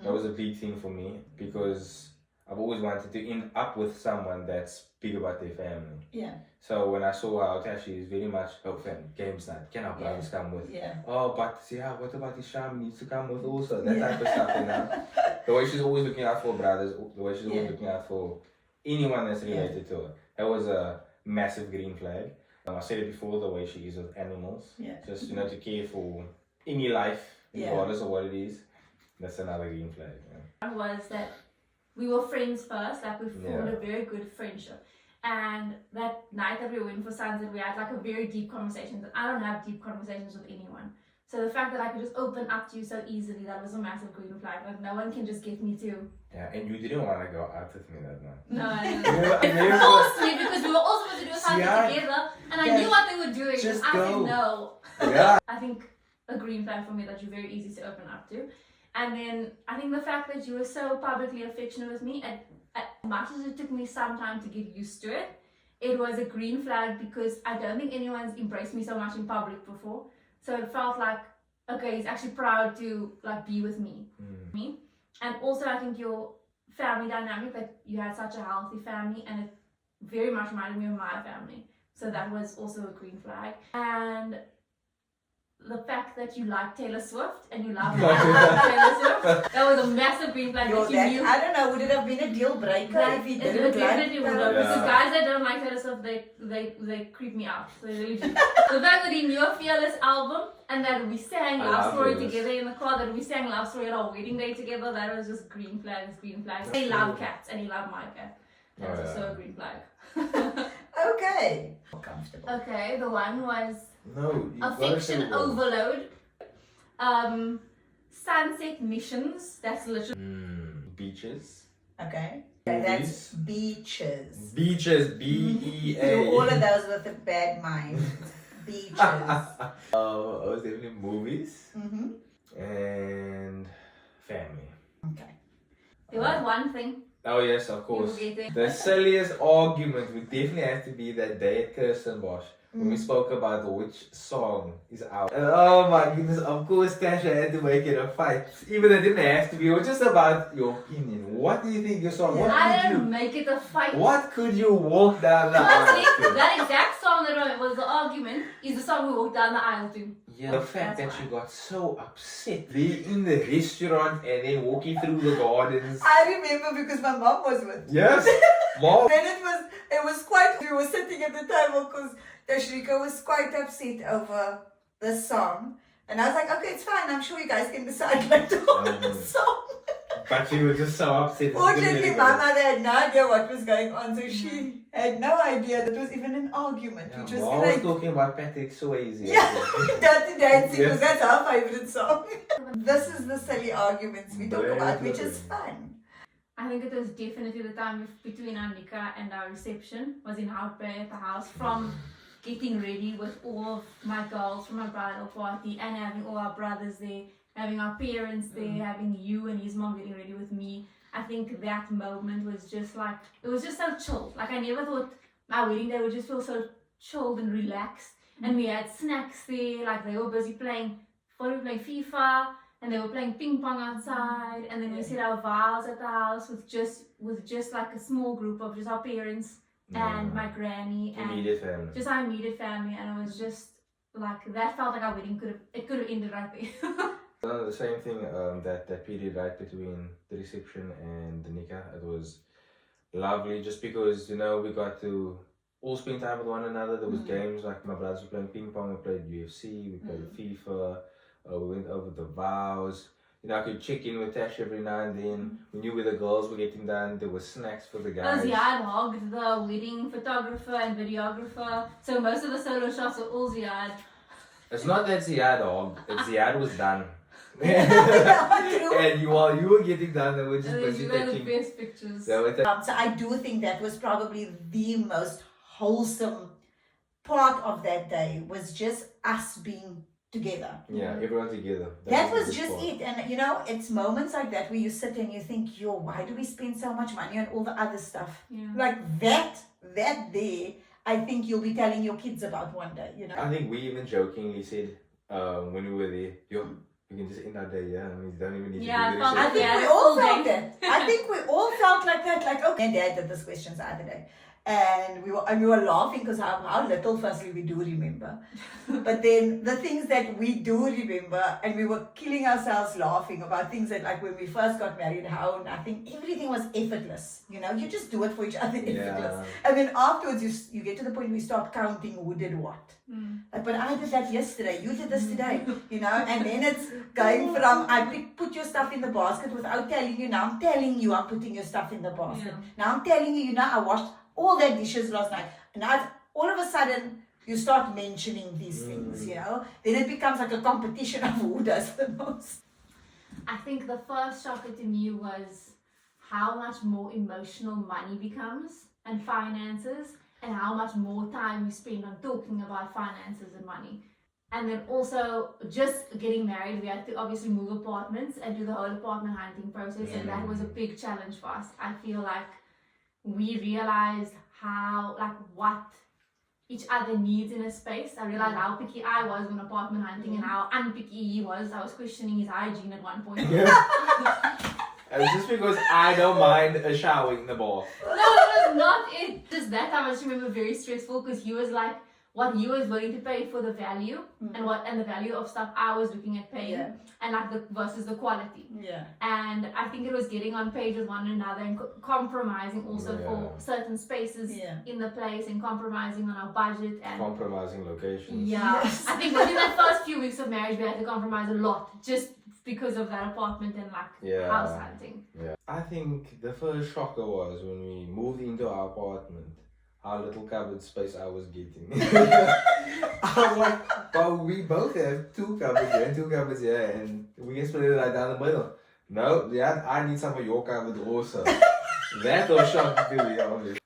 That was a big thing for me because I've always wanted to end up with someone that's big about their family. Yeah. So when I saw how Tashi is very much open, games night, can our brothers come with? Yeah. Oh, but yeah, what about Isham needs to come with also? That type of stuff, you know. The way she's always looking out for brothers, the way she's always looking out for anyone that's related to her. That was a massive green flag. I said it before, the way she is with animals. Yeah. Just, you know, to care for any life, regardless of what it is. That's another green flag. Yeah. Was that we were friends first, like we formed a very good friendship. And that night that we went for sunset, we had like a very deep conversation. And I don't have deep conversations with anyone. So the fact that I could just open up to you so easily, that was a massive green flag. Like no one can just get me to. Yeah, and you didn't want to go out with me that night. No, I didn't. It forced me because we were all supposed to do something together, and I knew what they were doing. Just I go. said no. Yeah. I think a green flag for me that you're very easy to open up to. And then I think the fact that you were so publicly affectionate with me, as much as it took me some time to get used to it, it was a green flag because I don't think anyone's embraced me so much in public before. So it felt like, okay, he's actually proud to like be with me. And also I think your family dynamic, that you had such a healthy family, and it very much reminded me of my family. So that was also a green flag. And the fact that you like Taylor Swift and you love Taylor Swift, that was a massive green flag. That you knew. I don't know, would it have been a deal breaker if you didn't like definitely would have. Because guys that don't like Taylor Swift, they creep me out. So they really do. The fact that he knew a Fearless album and that we sang Love Story together in the car, that we sang Love Story at our wedding day together, that was just green flags. They love cats and he loved my cat. That was also a green flag. Okay. Comfortable. Okay, the one was affection overload. Sunset missions. That's literally beaches. Okay. Movies. That's beaches. Beaches, B-E-A. Do all of those with a bad mind. Beaches. I was definitely movies and family. Okay. There was one thing. Oh yes, of course. The silliest argument would definitely have to be that day at Kirstenbosch when we spoke about which song is out. And oh my goodness, of course Tasha had to make it a fight. Even though it didn't have to be, it was just about your opinion. What do you think your song? I didn't make it a fight. What could you walk down the aisle to? That exact song that was the argument is the song we walked down the aisle to. Yeah, the fact that she got so upset being in the restaurant and then walking through the gardens. I remember because my mom was with me. Yes, mom. And it was quite, we were sitting at the table because Tashreeqa was quite upset over the song. And I was like, okay, it's fine. I'm sure you guys can decide later on the song. But she was just so upset. Fortunately, my mother had no idea what was going on. So she had no idea that it was even an argument. Yeah, Which was Mom was talking about Patrick Swayze. Yeah, Dirty Dancing, because that's our favorite song. This is the silly arguments we talk about, which is fun. I think it was definitely the time between our nikah and our reception was in Hout Bay at the house, from getting ready with all of my girls from my bridal party and having all our brothers there, having our parents there, having you and his mom getting ready with me. I think that moment was just like, it was just so chill. Like I never thought my wedding day would just feel so chilled and relaxed. And we had snacks there, like they were busy playing FIFA, and they were playing ping pong outside, and then we said our vows at the house with just like a small group of just our parents and my granny and immediate family. Just our immediate family, and it was just like that felt like our wedding could have ended right there. The same thing, that period right between the reception and the nikah, it was lovely just because, you know, we got to all spend time with one another. There was games, like my brothers were playing ping pong, we played UFC, we played FIFA, we went over the vows. You know, I could check in with Tash every now and then. We knew where the girls were getting done. There was snacks for the guys. Ziyaad hogged the wedding photographer and videographer, so most of the solo shots were all Ziyaad. It's not that Ziyaad hogged, Ziyaad was done. And while you were getting done, they were just busy taking the best pictures. So I do think that was probably the most wholesome part of that day, was just us being together. Yeah, everyone together. That was just it. And you know, it's moments like that where you sit and you think, yo, why do we spend so much money on all the other stuff? Yeah. Like that day, I think you'll be telling your kids about one day, you know. I think we even jokingly said when we were there, yo, we can just end our day, yeah. I mean, you don't even need Yeah, to do I the I felt think research. we Yeah, all all felt day. that. I think we all felt like that. Like, okay, and Dad did this questions the other day, and we were laughing because how little, firstly, we do remember, but then the things that we do remember, and we were killing ourselves laughing about things that, like when we first got married, how nothing, everything was effortless. You know, you just do it for each other, effortless. Yeah. And then afterwards, you get to the point where you start counting who did what. Like, but I did that yesterday, you did this today, you know, and then it's going from put your stuff in the basket without telling you. Now I'm telling you I'm putting your stuff in the basket. Yeah. Now I'm telling you, I washed all the dishes last night. And now all of a sudden you start mentioning these things, you know. Then it becomes like a competition of who does the most. I think the first shocker to me was how much more emotional money becomes and finances, and how much more time we spend on talking about finances and money. And then also just getting married, we had to obviously move apartments and do the whole apartment hunting process, and that was a big challenge for us. I feel like we realized what each other needs in a space. I realized how picky I was when apartment hunting and how unpicky he was. I was questioning his hygiene at one point. And it's just because I don't mind a shower in the bath. No, it was not it. Just that time I just remember very stressful because he was like, what he was willing to pay for the value and the value of stuff I was looking at paying, and like versus the quality. Yeah. And I think it was getting on page with one another and compromising also for certain spaces in the place, and compromising on our budget and Compromising locations. yeah. Yes. I think within the first few weeks of marriage we had to compromise a lot just because of that apartment and like house hunting. Yeah. I think the first shocker was when we moved into our apartment, how little cupboard space I was getting. I'm like, but we both have 2 cupboards here and 2 cupboards here, and we can split it like down the middle. No, yeah, I need some of your cupboard also. That was shocking to me, obviously.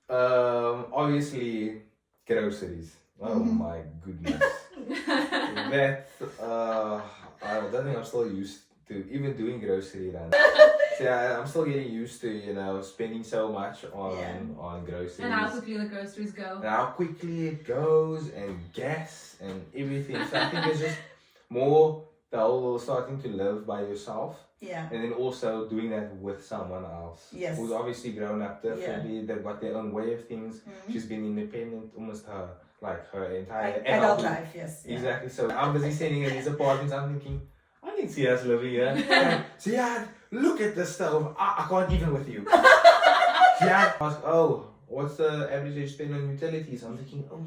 Obviously, groceries. Oh my goodness. That, I don't think I'm still used to even doing grocery runs. So yeah, I'm still getting used to, spending so much on groceries. And how quickly the groceries go. And how quickly it goes, and gas and everything. So I think it's just more the whole starting to live by yourself. Yeah. And then also doing that with someone else. Yes. Who's obviously grown up differently. They've got their own way of things. She's been independent almost her entire Adult life, yes. Yeah. Exactly. So I'm busy staying in these apartments. I'm thinking, I can see us living here. Ziyaad, look at the stove. I can't even with you. Ziyaad asked, what's the average you spend on utilities? I'm thinking, Oh.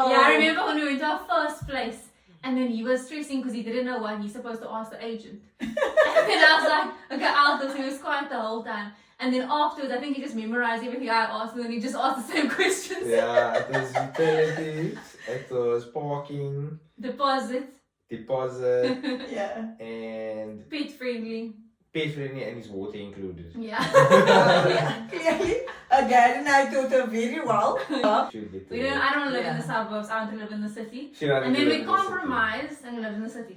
Yeah, I remember when we went to our first place, and then he was stressing because he didn't know what he's supposed to ask the agent. And then I was like, okay, I'll do. So he was quiet the whole time. And then afterwards, I think he just memorized everything I asked, and then he just asked the same questions. Yeah, it was utilities, it was parking, Deposit. Yeah. and Pet friendly. pet friendly, and his water included. Yeah. Yeah, clearly, Dad and I taught her very well. I don't want to live in the suburbs. I want to live in the city. And then we compromised and we lived in the city.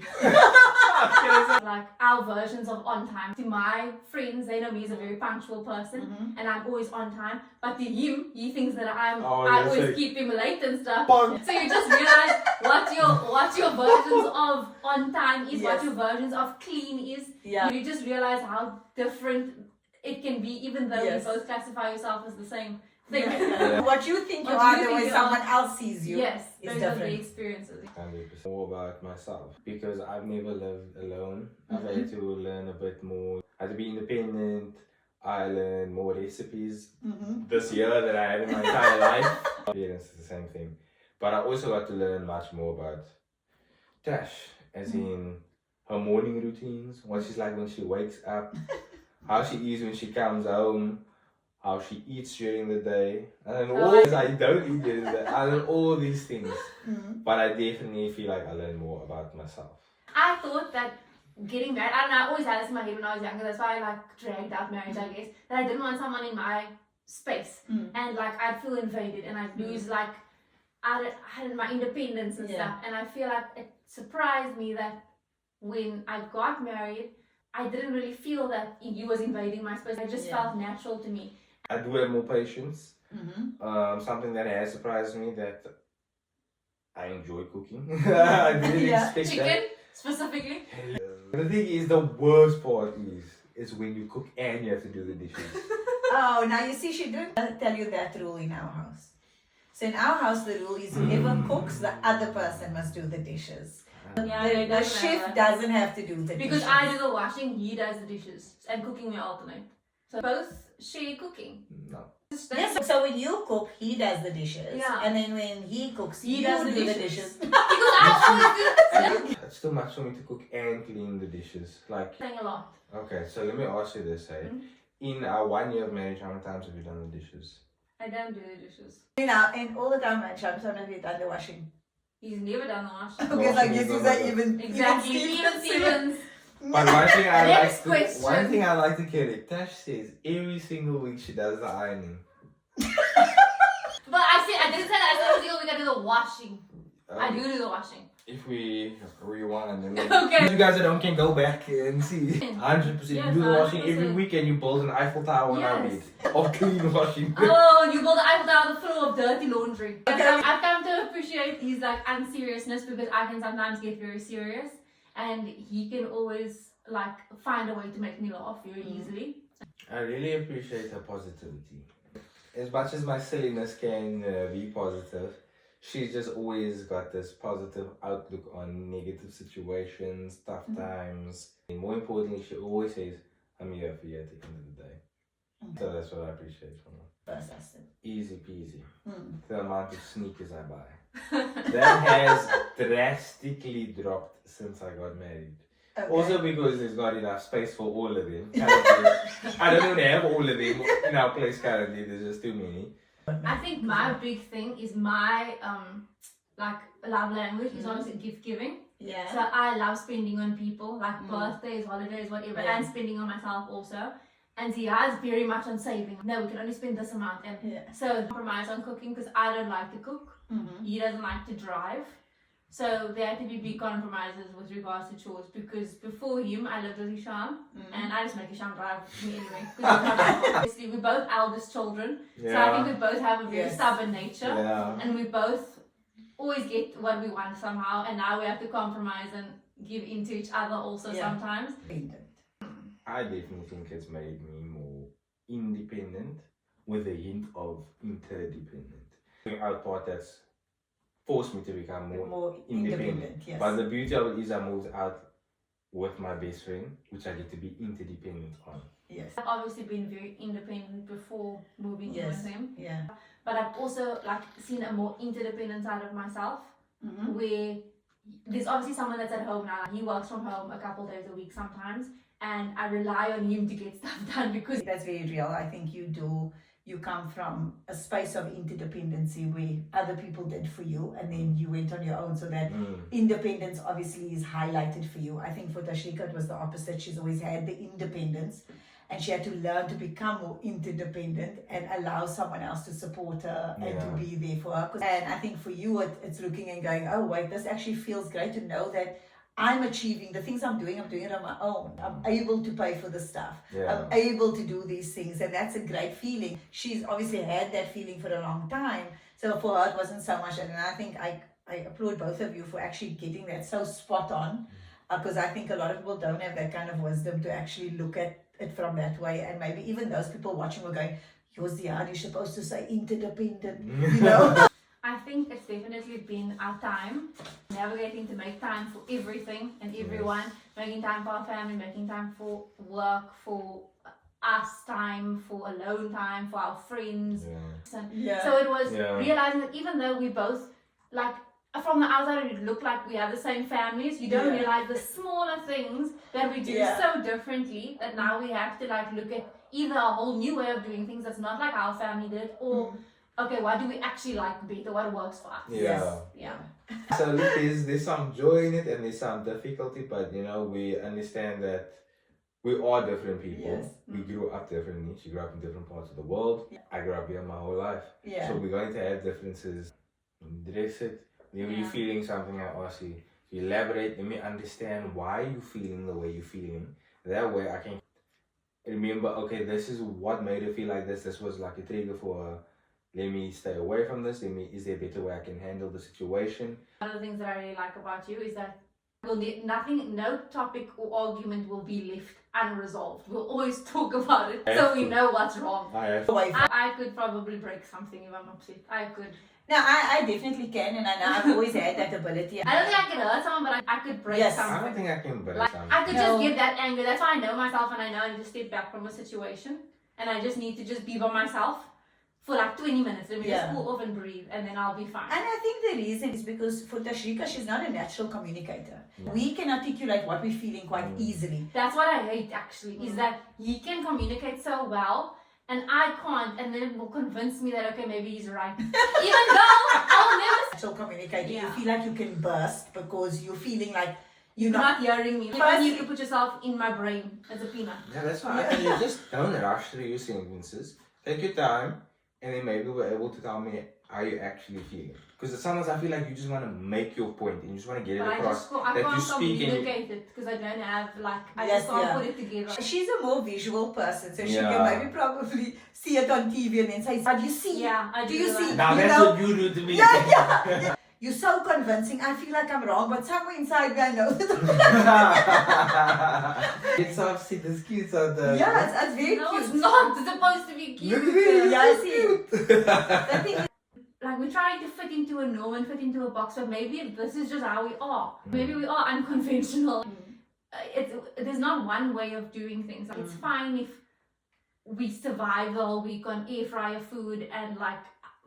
Like our versions of on time. To my friends, they know me as a very punctual person, and I'm always on time. But to him, he thinks that I always keep him late and stuff. So you just realize what your versions of on time is, what your versions of clean is. Yeah. You just realize how different it can be, even though you both classify yourself as the same thing. Yeah. What you think you are, the way someone else sees you. Yes, is those are the different. experiences. 100% more about myself, because I've never lived alone. I've had to learn a bit more. I had to be independent. I learned more recipes this year than I had in my entire life. Experience is the same thing. But I also got to learn much more about Tash, as in her morning routines, what she's like when she wakes up, how she is when she comes home, how she eats during the day, and all this I don't eat during the day. I learned all these things, but I definitely feel like I learned more about myself. I thought that getting married, I always had this in my head when I was younger, that's why I dragged out marriage, I guess, that I didn't want someone in my space, and I'd feel invaded, and I'd lose I had my independence and stuff, and I feel like it surprised me that when I got married, I didn't really feel that he was invading my space. It just felt natural to me. I do have more patience. Something that has surprised me, that I enjoy cooking. I didn't expect Chicken, that. specifically. The thing is, the worst part is when you cook and you have to do the dishes. Oh, now you see, she didn't tell you that rule in our house. So in our house, the rule is whoever cooks, the other person must do the dishes. Yeah, The chef doesn't have to do the dishes. Because I do the washing, he does the dishes, and cooking we alternate. So both share cooking. No. Yes, so when you cook, he does the dishes. Yeah. And then when he cooks, He you does the do the dishes. dishes. Because I always do this. It's too much for me to cook and clean the dishes. Like, Saying a lot. okay, so let me ask you this, hey. In our 1 year of marriage, how many times have you done the dishes? I don't do the dishes. You know, and all the time, man, Shams, how have you done the washing? He's never done the washing. Okay, so I guess you say even Exactly. Even Stevens. But one thing I Next like question. one thing I like to get Tash says every single week she does the ironing. But I didn't say that. I said every single week I do the washing. I do the washing. If we rewind and Okay. you guys at home can go back and see 100%. Yes, You do the washing 100%. every week and you build an Eiffel Tower on our bed of clean washing. Oh, you build the Eiffel Tower on the floor of dirty laundry. Okay. I've come to appreciate his like unseriousness because I can sometimes get very serious, and he can always like find a way to make me laugh very easily. I really appreciate her positivity. As much as my silliness can be positive, she's just always got this positive outlook on negative situations, tough times. And more importantly, she always says, I'm here for you at the end of the day. So that's what I appreciate from her. Easy peasy. The amount of sneakers I buy. That has drastically dropped since I got married. Okay. Also because there's not enough space for all of them. I don't even have all of them in our place currently. There's just too many. I think my big thing is my like love language is obviously gift giving. Yeah. So I love spending on people, like birthdays, holidays, whatever, Yeah. and spending on myself also. And Ziyaad is very much on saving. No, we can only spend this amount. And so compromise on cooking because I don't like to cook. He doesn't like to drive. So there had to be big compromises with regards to chores because before him, I lived with Hisham and I just make Hisham drive with me anyway. Obviously, we're both eldest children. So I think we both have a very stubborn nature. Yeah. And we both always get what we want somehow. And now we have to compromise and give in to each other also sometimes. I definitely think it's made me more independent with a hint of interdependent. I thought that's forced me to become more independent. Yes. But the beauty of it is I moved out with my best friend, which I get to be interdependent on. Yes. I've obviously been very independent before moving in with him. Yeah. But I've also like seen a more interdependent side of myself where there's obviously someone that's at home now. He works from home a couple days a week sometimes and I rely on him to get stuff done because That's very real. I think you come from a space of interdependency where other people did for you and then you went on your own, so that independence obviously is highlighted for you. I think for Tashreeqa it was the opposite. She's always had the independence and she had to learn to become more interdependent and allow someone else to support her and to be there for her. And I think for you it's looking and going, oh wait, this actually feels great to know that I'm achieving the things I'm doing it on my own. I'm able to pay for the stuff. I'm able to do these things, and that's a great feeling. She's obviously had that feeling for a long time. So for her, it wasn't so much. And I think I applaud both of you for actually getting that so spot on, because I think a lot of people don't have that kind of wisdom to actually look at it from that way. And maybe even those people watching were going, "You're Ziyaad, you're supposed to say interdependent," you know. I think it's definitely been our time navigating to make time for everything and everyone, making time for our family, making time for work, for us time, for alone time, for our friends. So it was realizing that even though we both, like from the outside it looked like we have the same families, you don't realize the smaller things that we do so differently that now we have to like look at either a whole new way of doing things that's not like our family did, or okay, what do we actually like better? What works for us? So there's some joy in it and there's some difficulty, but you know, we understand that we are different people. We grew up differently. She grew up in different parts of the world. I grew up here my whole life. So we're going to have differences. Address it. When you're feeling something, I ask you to elaborate. Let me understand why you're feeling the way you're feeling. That way I can remember, okay, this is what made her feel like this. This was like a trigger for her. Let me stay away from this. Is there a better way I can handle the situation? One of the things that I really like about you is that Nothing, no topic or argument will be left unresolved. We'll always talk about it so we know what's wrong. I could probably break something if I'm upset. I could. No, I definitely can, and I know I've always had that ability. I don't think I could hurt someone, but I could break something. I don't think I can break something. I could just get that anger. That's why I know myself, and I know I need to step back from a situation, and I just need to just be by myself for like 20 minutes. Let me just pull off and breathe, and then I'll be fine. And I think the reason is because for Tashreeqa, she's not a natural communicator. We can articulate what we're feeling quite easily. That's what I hate, actually, is that he can communicate so well, and I can't, and then it will convince me that, okay, maybe he's right. Even though I'll never... Natural communicator, you feel like you can burst because you're feeling like you're not hearing me. First, you can put yourself in my brain as a peanut. Yeah, that's why you just don't rush through your sentences. Take your time, and then maybe we're able to tell me how you actually feeling. Because sometimes I feel like you just want to make your point and you just want to get it across. I can't communicate it because I don't have I just can't put it together. She's a more visual person, so she can maybe probably see it on TV and then say, "But you see? Yeah, I do. You see? Now that's what you do to me. Yeah. You're so convincing. I feel like I'm wrong, but somewhere inside me I know that. It's so upset. It's cute. So the yeah, it's very no, cute. It's not supposed to be cute. Look at it. Yeah, I see. The thing is, like we're trying to fit into a norm and fit into a box, but maybe this is just how we are. Maybe we are unconventional. There's not one way of doing things. Like, it's fine if we survive the whole week on air fryer food and like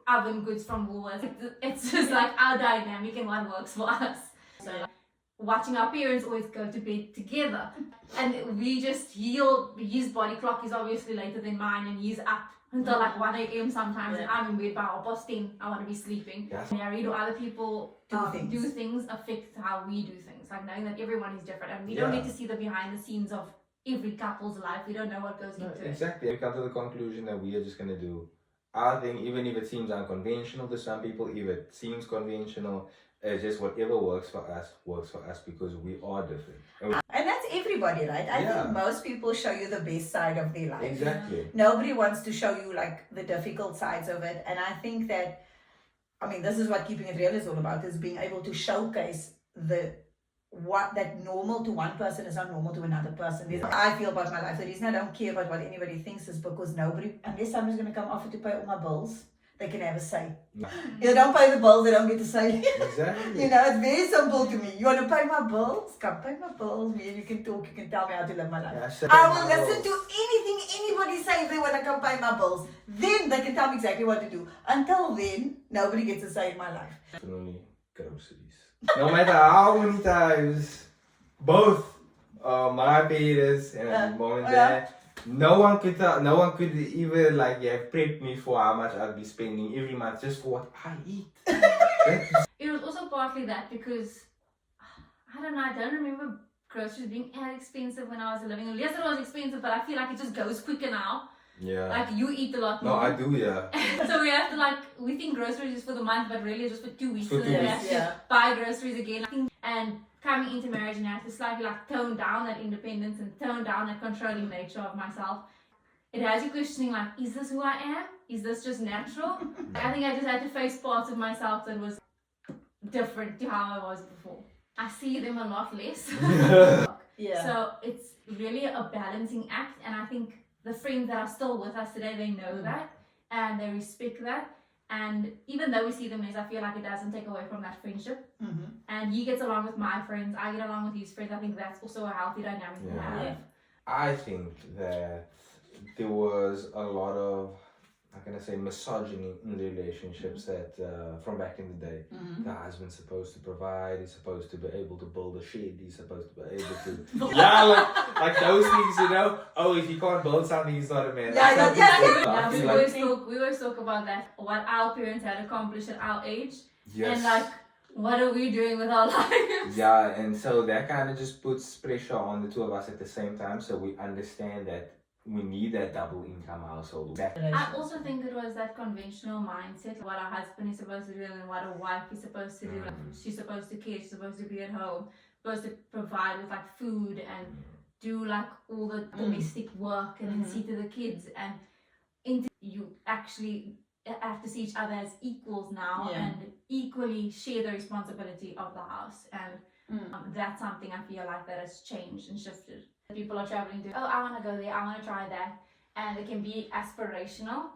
oven goods from Woolworths. It's just like our dynamic and what works for us. So like, watching our parents always go to bed together, and we just his body clock is obviously later than mine, and he's up until like 1 a.m. sometimes, and I'm in bed by 10:30. I want to be sleeping. Married or other people do things affect how we do things. Like knowing that everyone is different, and we don't get to see the behind the scenes of every couple's life. We don't know what goes into it. Exactly. We come to the conclusion that we are just gonna do our thing, even if it seems unconventional to some people, if it seems conventional. It's just whatever works for us because we are different. And that's everybody, right? I think most people show you the best side of their life. Exactly. Nobody wants to show you like the difficult sides of it. And I think that, this is what Keeping It Real is all about, is being able to showcase what that normal to one person is not normal to another person. I feel about my life. The reason I don't care about what anybody thinks is because unless somebody's going to come offer to pay all my bills, they can have a say. If they don't pay the bills, they don't get to say. Exactly. It's very simple to me. You want to pay my bills? Come pay my bills. Me and you can talk. You can tell me how to live my life. I will listen to anything anybody say if they want to come pay my bills. Then they can tell me exactly what to do. Until then, nobody gets a say in my life. Definitely groceries. No matter how many times both my parents and mom and dad, no one could even have prepped me for how much I'd be spending every month just for what I eat. It was also partly that because I don't remember groceries being as expensive when I was living. Yes, it was expensive, but I feel like it just goes quicker now. Yeah. Like you eat a lot more. No, I do, yeah. So we have to we think groceries is for the month, but really it's just for 2 weeks. So then we have to buy groceries again. And coming into marriage and I have to slightly tone down that independence and tone down that controlling nature of myself. It has you questioning is this who I am? Is this just natural? I think I just had to face parts of myself that was different to how I was before. I see them a lot less. So it's really a balancing act, and I think the friends that are still with us today, they know that and they respect that. And even though we see them less, I feel like it doesn't take away from that friendship. And he gets along with my friends, I get along with his friends. I think that's also a healthy dynamic to have. I think that there was a lot of, misogyny in relationships that from back in the day. The husband's supposed to provide, he's supposed to be able to build a shed, he's supposed to be able to like those things, oh, if he can't build something, he's not a man. We always talk about that, what our parents had accomplished at our age. Yes. And what are we doing with our lives? Yeah, and so that kind of just puts pressure on the two of us at the same time, so we understand that we need that double income household. I also think it was that conventional mindset, what a husband is supposed to do and what a wife is supposed to do. She's supposed to care, she's supposed to be at home, supposed to provide with food and do all the domestic work and then see to the kids. And you actually have to see each other as equals now and equally share the responsibility of the house. And That's something I feel like that has changed and shifted. People are traveling to, oh, I want to go there, I want to try that. And it can be aspirational.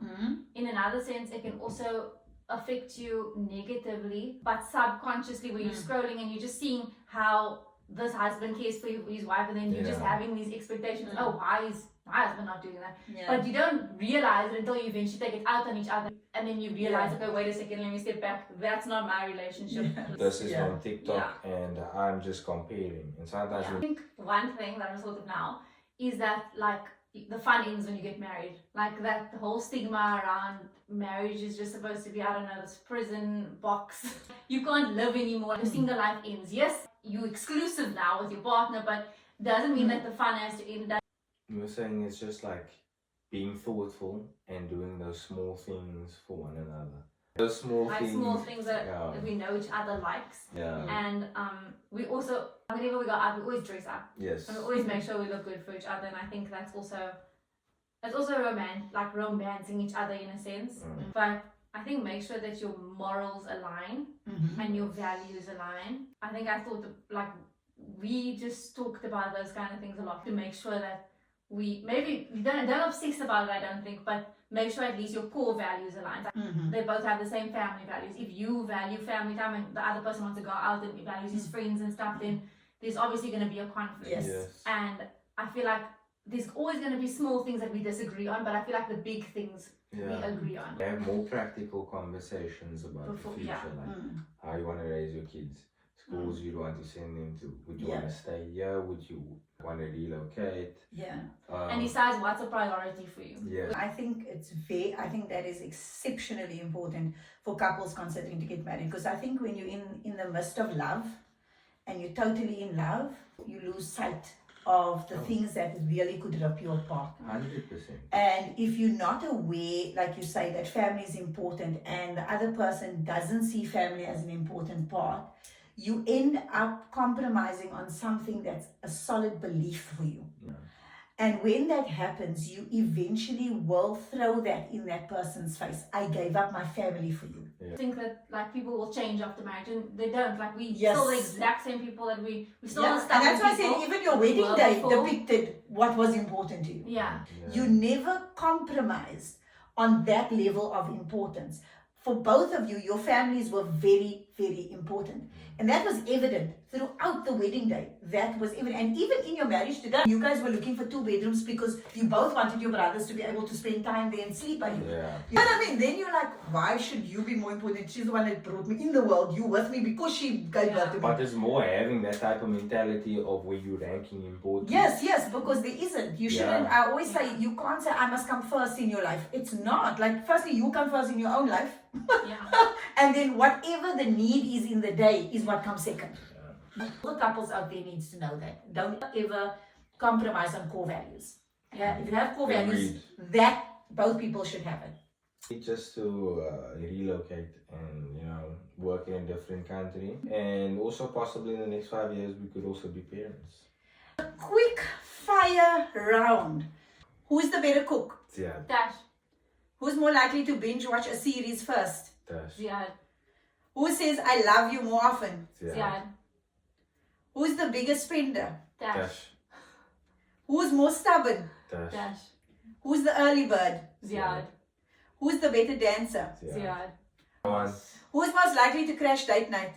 In another sense, it can also affect you negatively, but subconsciously, where you're scrolling and you're just seeing how this husband cares for his wife, and then you're just having these expectations. Oh, why is my husband not doing that? But you don't realize it until you eventually take it out on each other, and then you realize, okay, wait a second, let me step back. That's not my relationship. This is from TikTok, and I'm just comparing. And sometimes I think one thing that I'm thought of now is that, like, the fun ends when you get married. Like, that the whole stigma around marriage is just supposed to be, I don't know, this prison box. You can't live anymore. Your single life ends. Yes, you're exclusive now with your partner, but doesn't mean that the fun has to end. you were saying, it's just like being thoughtful and doing those small things for one another. Those small Like things. small things that we know each other likes. Yeah. And we also, whenever we go out, we always dress up. Yes. And we always make sure we look good for each other. And I think that's also romancing each other in a sense. But I think make sure that your morals align and your values align. I think I thought we just talked about those kind of things a lot, to make sure that we don't obsess about it, I don't think, but make sure at least your core values align. They both have the same family values. If you value family time and the other person wants to go out and values his friends and stuff, then there's obviously going to be a conflict. Yes. And I feel like there's always going to be small things that we disagree on, but I feel like the big things we agree on. Have more practical conversations about the future, like how you want to raise your kids, schools you'd want to send them to. Would you want to stay here? Would you want to relocate? And decides what's a priority for you. I think I think that is exceptionally important for couples considering to get married, because I think when you're in the midst of love and you're totally in love, you lose sight of the things that really could rip you apart. 100%. And if you're not aware, like you say, that family is important and the other person doesn't see family as an important part, you end up compromising on something that's a solid belief for you. And when that happens, you eventually will throw that in that person's face. I gave up my family for you. I think that like people will change after marriage, and they don't. Like we still the exact same people that we still and that's why I said even your wedding day depicted what was important to you. You never compromised on that level of importance. For both of you, your families were very, very important. And that was evident throughout the wedding day. That was evident. And even in your marriage today, you guys were looking for 2 bedrooms because you both wanted your brothers to be able to spend time there and sleep on you. You know what I mean? Then you're like, why should you be more important? She's the one that brought me in the world. You with me because she gave birth to me. But it's more having that type of mentality of where you're ranking important. Yes, because there isn't. You shouldn't. I always say, you can't say, I must come first in your life. It's not. Like, firstly, you come first in your own life. And then whatever the need is in the day is what comes second. All the couples out there needs to know that. Don't ever compromise on core values. If you have core values, that both people should have it. Just to relocate and work in a different country, and also possibly in the next 5 years we could also be parents. A quick fire round. Who's the better cook? Ziyaad. Tash. Who's more likely to binge watch a series first? Tash. Ziyaad. Who says I love you more often? Ziyaad. Who's the biggest spender? Tash. Who's more stubborn? Tash. Who's the early bird? Ziyaad. Who's the better dancer? Ziyaad. Who's most likely to crash date night?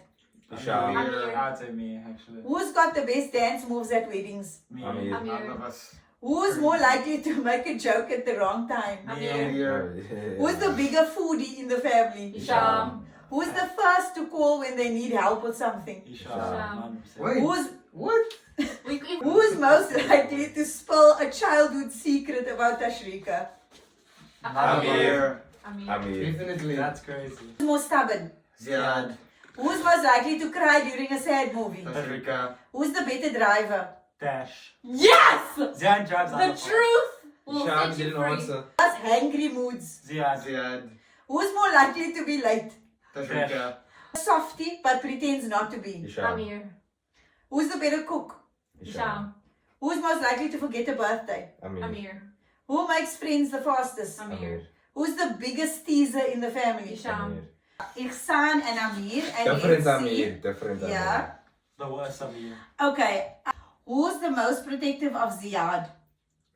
I'd say me, actually. Who's got the best dance moves at weddings? Me. Amir. None of us. Who's more likely to make a joke at the wrong time? Who's the bigger foodie in the family? Hisham. Who's the first to call when they need help with something? Hisham. Wait. Who's most likely to spill a childhood secret about Tashreeqa? Amir. Definitely. That's crazy. Who's more stubborn? Ziyaad. Who's most likely to cry during a sad movie? Tashreeqa. Who's the better driver? Tash. Yes! Ziyaad drives The truth will Hisham set you didn't free. answer. That's hangry moods. Ziyaad. Who's more likely to be late? Tashreeqa. Softy but pretends not to be. Hisham. Amir. Who's the better cook? Hisham. Who's most likely to forget a birthday? Amir. Who makes friends the fastest? Amir. Who's the biggest teaser in the family? Hisham. Ihsan and Amir. And Different let's see. Amir. Different Amir. Yeah. The worst of you. Okay. Who's the most protective of Ziyaad?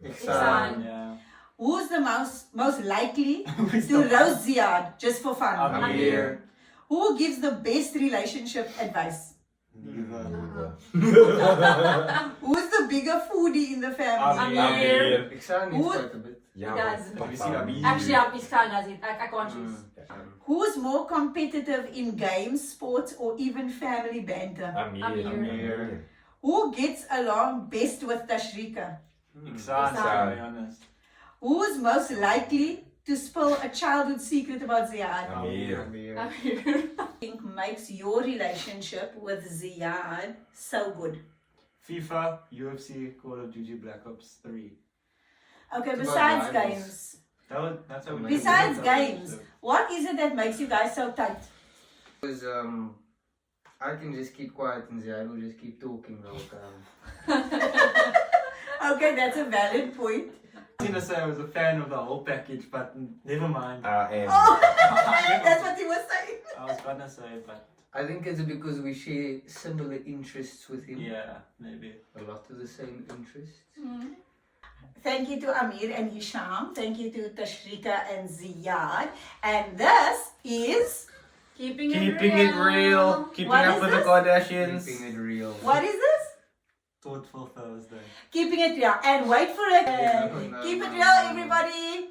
Ihsan. Yeah. Who's the most likely Who's to the- roast Ziyaad just for fun? Amir. Who gives the best relationship advice? Neither. Who's the bigger foodie in the family? Amir. Ihsan Who- needs quite a bit. Yeah, Guys. but- We see Amir. Actually, Ihsan does it. I can't choose. Who's more competitive in games, sports, or even family banter? Amir. Who gets along best with Tashreeqa? Ihsan, to Ihsan. be honest. Who's most likely to spill a childhood secret about Ziyaad? Amir. Amir. Think makes your relationship with Ziyaad so good? FIFA, UFC, Call of Duty, Black Ops 3. Okay, It's besides about rivals. games, That's how we Besides do it. games. what is it that makes you guys so tight? Because I can just keep quiet and Ziyaad will just keep talking the whole time. Okay, that's a valid point. I was gonna say I was a fan of the whole package, but never mind. And Oh, that's what he was saying. I was gonna say, but I think it's because we share similar interests with him. yeah, maybe. A lot of the same interests. Thank you to Amir and Hisham. Thank you to Tashreeqa and Ziyaad. And this is... Keeping keeping it real, keeping What up is with this? the Kardashians. Keeping it real. What is this? Thoughtful Thursday. Keeping it real. And wait for it. No, Keep it no, real, no. everybody.